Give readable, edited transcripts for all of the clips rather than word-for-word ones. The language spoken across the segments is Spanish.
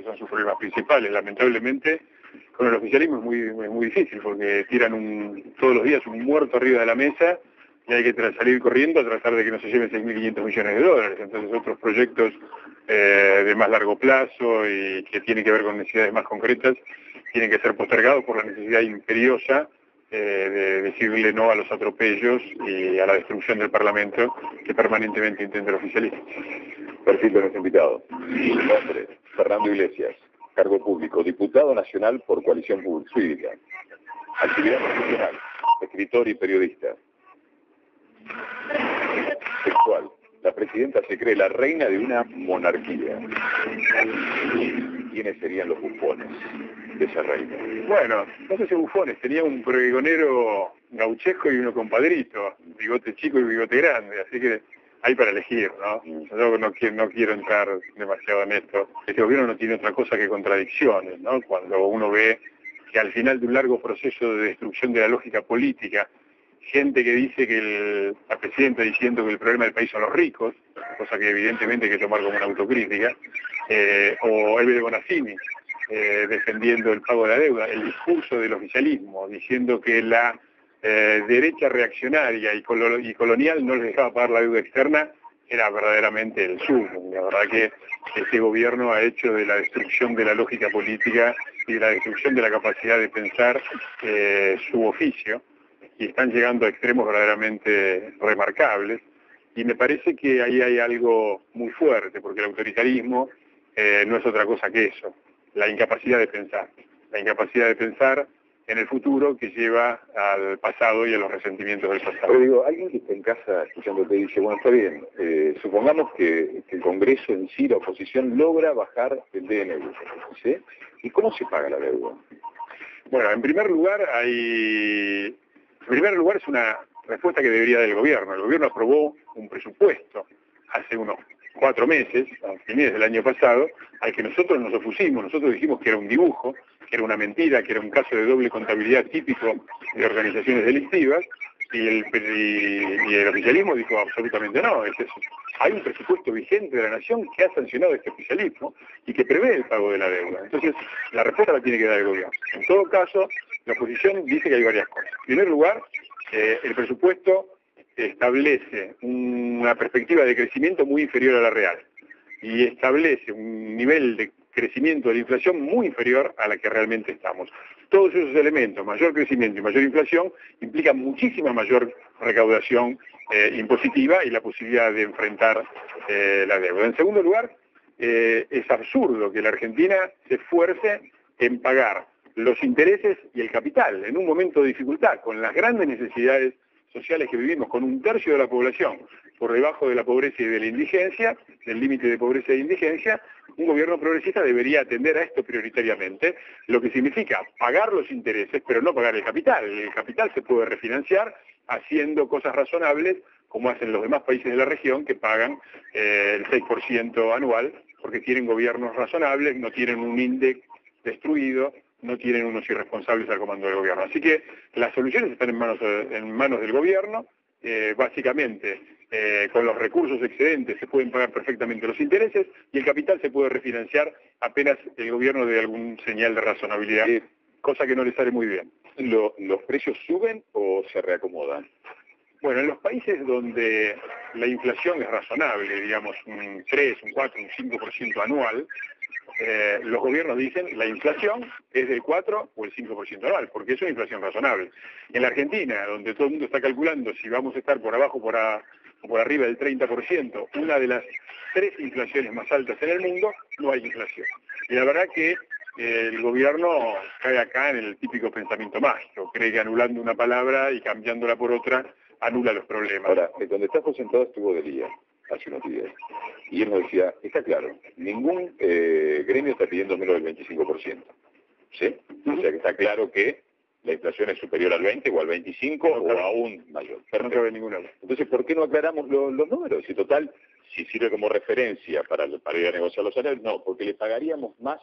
son sus problemas principales. Lamentablemente, con el oficialismo es muy difícil, porque tiran todos los días un muerto arriba de la mesa y hay que salir corriendo a tratar de que no se lleven 6.500 millones de dólares. Entonces otros proyectos de más largo plazo y que tienen que ver con necesidades más concretas tienen que ser postergados por la necesidad imperiosa de decirle no a los atropellos y a la destrucción del Parlamento que permanentemente intenta el oficialismo. Perfil de nuestro invitado. Nombre: Fernando Iglesias. Cargo público: diputado nacional por Coalición Cívica. Actividad profesional: escritor y periodista. Sexual: la presidenta se cree la reina de una monarquía. ¿Quiénes serían los bufones de esa reina? Bueno, no sé si bufones, tenía un pregonero gauchesco y uno compadrito, bigote chico y bigote grande, así que hay para elegir, ¿no? Yo no quiero entrar demasiado en esto. Este gobierno no tiene otra cosa que contradicciones, ¿no? Cuando uno ve que al final de un largo proceso de destrucción de la lógica política, gente que dice que la presidenta diciendo que el problema del país son los ricos, cosa que evidentemente hay que tomar como una autocrítica, o Eve de Bonaccini defendiendo el pago de la deuda, el discurso del oficialismo diciendo que la derecha reaccionaria y colonial no les dejaba pagar la deuda externa, era verdaderamente el sumo. La verdad que este gobierno ha hecho de la destrucción de la lógica política y de la destrucción de la capacidad de pensar su oficio, y están llegando a extremos verdaderamente remarcables, y me parece que ahí hay algo muy fuerte, porque el autoritarismo no es otra cosa que eso, la incapacidad de pensar en el futuro que lleva al pasado y a los resentimientos del pasado. Pero digo, alguien que está en casa escuchándote dice, bueno, está bien, supongamos que el Congreso en sí, la oposición, logra bajar el DNU, ¿sí? ¿Y cómo se paga la deuda? Bueno, en primer lugar es una respuesta que debería dar el gobierno. El gobierno aprobó un presupuesto hace unos 4 meses, a fines del año pasado, al que nosotros nos opusimos. Nosotros dijimos que era un dibujo, que era una mentira, que era un caso de doble contabilidad típico de organizaciones delictivas, y el oficialismo dijo absolutamente no, es eso. Hay un presupuesto vigente de la Nación que ha sancionado este oficialismo y que prevé el pago de la deuda. Entonces, la respuesta la tiene que dar el gobierno. En todo caso, la oposición dice que hay varias cosas. En primer lugar, el presupuesto establece una perspectiva de crecimiento muy inferior a la real y establece un nivel de crecimiento de la inflación muy inferior a la que realmente estamos. Todos esos elementos, mayor crecimiento y mayor inflación, implican muchísima mayor recaudación impositiva y la posibilidad de enfrentar la deuda. En segundo lugar, es absurdo que la Argentina se esfuerce en pagar los intereses y el capital en un momento de dificultad, con las grandes necesidades sociales que vivimos, con 1/3 de la población por debajo de la pobreza y de la indigencia, del límite de pobreza e indigencia. Un gobierno progresista debería atender a esto prioritariamente, lo que significa pagar los intereses, pero no pagar el capital. El capital se puede refinanciar haciendo cosas razonables, como hacen los demás países de la región, que pagan el 6% anual, porque tienen gobiernos razonables, no tienen un índice destruido, no tienen unos irresponsables al comando del gobierno. Así que las soluciones están en manos del gobierno. Básicamente, con los recursos excedentes se pueden pagar perfectamente los intereses y el capital se puede refinanciar apenas el gobierno dé algún señal de razonabilidad, cosa que no le sale muy bien. ¿Los precios suben o se reacomodan? Bueno, en los países donde la inflación es razonable, digamos un 3, un 4, un 5% anual, los gobiernos dicen la inflación es del 4 o el 5% anual, porque es una inflación razonable. En la Argentina, donde todo el mundo está calculando si vamos a estar por abajo o por arriba del 30%, una de las 3 inflaciones más altas en el mundo, no hay inflación. Y la verdad que el gobierno cae acá en el típico pensamiento mágico, cree que anulando una palabra y cambiándola por otra anula los problemas. Ahora, donde está sentado estuvo Delía hace unos días, y él nos decía, está claro, ningún gremio está pidiendo menos del 25%, ¿sí? O sea que está claro que la inflación es superior al 20 o al 25 o aún mayor. Pero no cabe ninguna. Entonces, ¿por qué no aclaramos los números? Y total, si sirve como referencia para ir a negociar los salarios, no, porque le pagaríamos más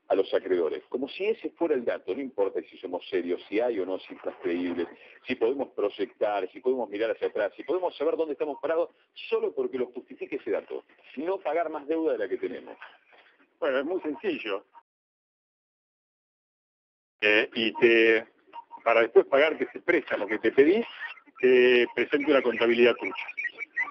a los acreedores, como si ese fuera el dato. No importa si somos serios, si hay o no cifras creíbles, si podemos proyectar, si podemos mirar hacia atrás, si podemos saber dónde estamos parados, solo porque lo justifique ese dato, no pagar más deuda de la que tenemos. Bueno, es muy sencillo. Para después pagarte ese préstamo que te pedí, te presento una contabilidad tuya.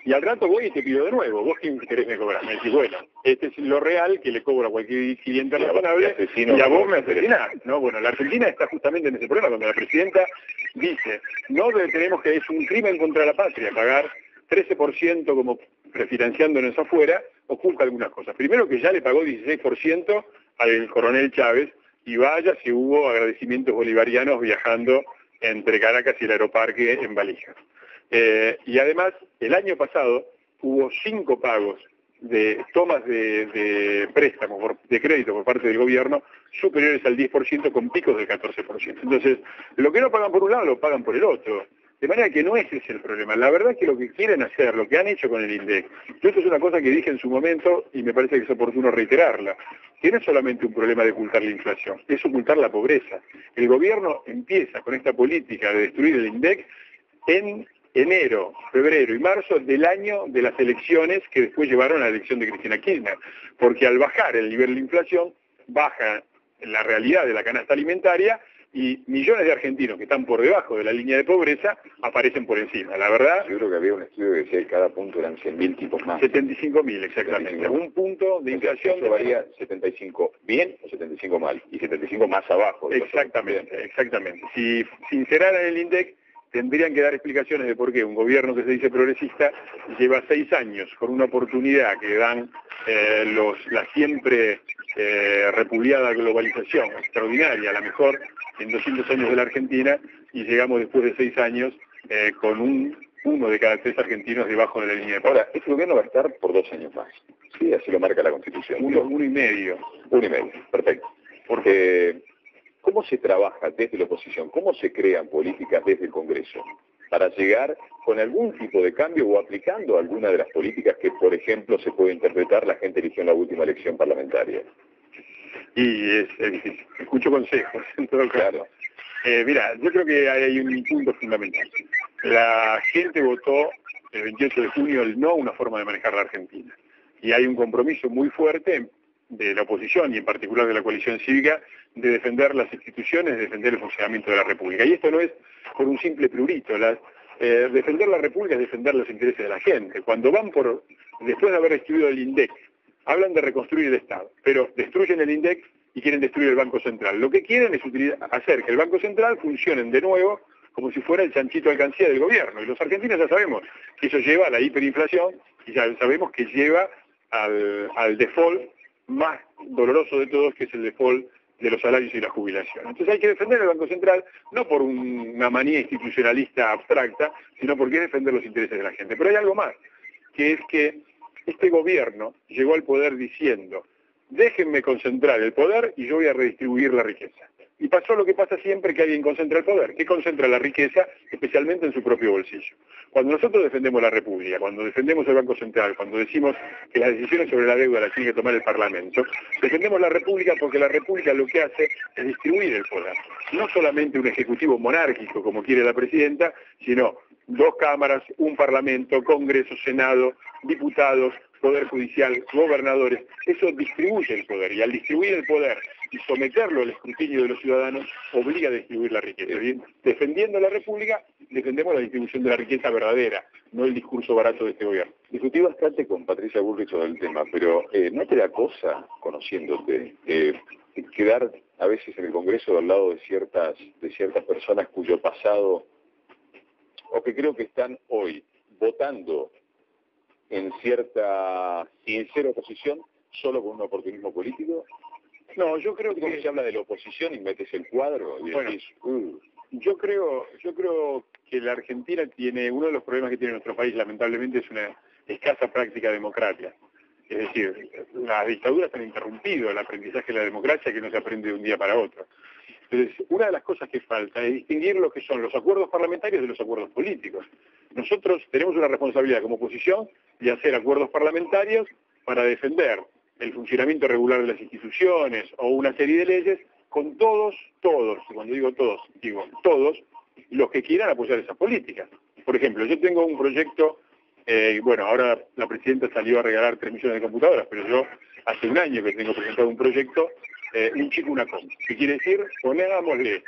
Y al rato voy y te pido de nuevo, vos qué interés me cobras. Me decís, bueno, este es lo real que le cobro a cualquier cliente razonable y a vos me asesinás, ¿no? Bueno, la Argentina está justamente en ese problema, cuando la presidenta dice, no tenemos que, es un crimen contra la patria, pagar 13% como prefinanciándonos afuera, oculta algunas cosas. Primero que ya le pagó 16% al coronel Chávez, y vaya si hubo agradecimientos bolivarianos viajando entre Caracas y el Aeroparque en valijas. Y además, el año pasado hubo 5 pagos de tomas de préstamo, de crédito por parte del gobierno, superiores al 10% con picos del 14%. Entonces, lo que no pagan por un lado, lo pagan por el otro. De manera que no ese es el problema. La verdad es que lo que quieren hacer, lo que han hecho con el INDEC, yo esto es una cosa que dije en su momento y me parece que es oportuno reiterarla, que no es solamente un problema de ocultar la inflación, es ocultar la pobreza. El gobierno empieza con esta política de destruir el INDEC en enero, febrero y marzo del año de las elecciones que después llevaron a la elección de Cristina Kirchner, porque al bajar el nivel de inflación, baja la realidad de la canasta alimentaria y millones de argentinos que están por debajo de la línea de pobreza aparecen por encima. La verdad... Yo creo que había un estudio que decía que cada punto eran 100.000 tipos más. 75.000 exactamente. 75. Un punto de inflación... Eso varía 75 bien o 75 mal, y 75 más abajo. Exactamente, exactamente. Si sinceraran el INDEC, tendrían que dar explicaciones de por qué un gobierno que se dice progresista lleva 6 años con una oportunidad que dan la siempre repudiada globalización extraordinaria, la mejor en 200 años de la Argentina, y llegamos después de 6 años con uno de cada 3 argentinos debajo de la línea de pobreza. Ahora, este gobierno va a estar por 2 años más. Sí, así lo marca la Constitución. Uno y medio. 1 y medio, perfecto. Porque... ¿cómo se trabaja desde la oposición? ¿Cómo se crean políticas desde el Congreso para llegar con algún tipo de cambio o aplicando alguna de las políticas que, por ejemplo, se puede interpretar la gente eligió en la última elección parlamentaria? Y es difícil. Escucho consejos en todo caso. Claro. Mira, yo creo que hay un punto fundamental. La gente votó el 28 de junio el no a una forma de manejar la Argentina. Y hay un compromiso muy fuerte de la oposición y en particular de la coalición cívica de defender las instituciones, de defender el funcionamiento de la República. Y esto no es por un simple prurito. Defender la República es defender los intereses de la gente. Cuando después de haber destruido el INDEC, hablan de reconstruir el Estado, pero destruyen el INDEC y quieren destruir el Banco Central. Lo que quieren es hacer que el Banco Central funcione de nuevo como si fuera el chanchito alcancía del gobierno. Y los argentinos ya sabemos que eso lleva a la hiperinflación y ya sabemos que lleva al default más doloroso de todos, que es el default de los salarios y la jubilación. Entonces hay que defender el Banco Central, no por una manía institucionalista abstracta, sino porque es defender los intereses de la gente. Pero hay algo más, que es que este gobierno llegó al poder diciendo, déjenme concentrar el poder y yo voy a redistribuir la riqueza. Y pasó lo que pasa siempre que alguien concentra el poder, que concentra la riqueza especialmente en su propio bolsillo. Cuando nosotros defendemos la República, cuando defendemos el Banco Central, cuando decimos que las decisiones sobre la deuda las tiene que tomar el Parlamento, defendemos la República porque la República lo que hace es distribuir el poder. No solamente un ejecutivo monárquico como quiere la presidenta, sino 2 cámaras, un Parlamento, Congreso, Senado, diputados, Poder Judicial, gobernadores. Eso distribuye el poder, y al distribuir el poder y someterlo al escrutinio de los ciudadanos, obliga a distribuir la riqueza. Bien, defendiendo la República, defendemos la distribución de la riqueza verdadera, no el discurso barato de este gobierno. Discutí bastante con Patricia Bullrich sobre el tema, pero ¿no te da cosa, conociéndote, quedar a veces en el Congreso al lado de ciertas personas cuyo pasado, o que creo que están hoy votando en cierta sincera oposición, solo con un oportunismo político? No, yo creo que se habla de la oposición y metes el cuadro y decís, yo creo que la Argentina tiene, uno de los problemas que tiene nuestro país lamentablemente es una escasa práctica democrática. Es decir, las dictaduras han interrumpido el aprendizaje de la democracia, que no se aprende de un día para otro. Entonces, una de las cosas que falta es distinguir lo que son los acuerdos parlamentarios de los acuerdos políticos. Nosotros tenemos una responsabilidad como oposición de hacer acuerdos parlamentarios para defender el funcionamiento regular de las instituciones o una serie de leyes con todos, cuando digo todos los que quieran apoyar esas políticas. Por ejemplo, yo tengo un proyecto, bueno, ahora la presidenta salió a regalar 3 millones de computadoras, pero yo hace un año que tengo presentado un proyecto, un chico una com, que quiere decir, ponémosle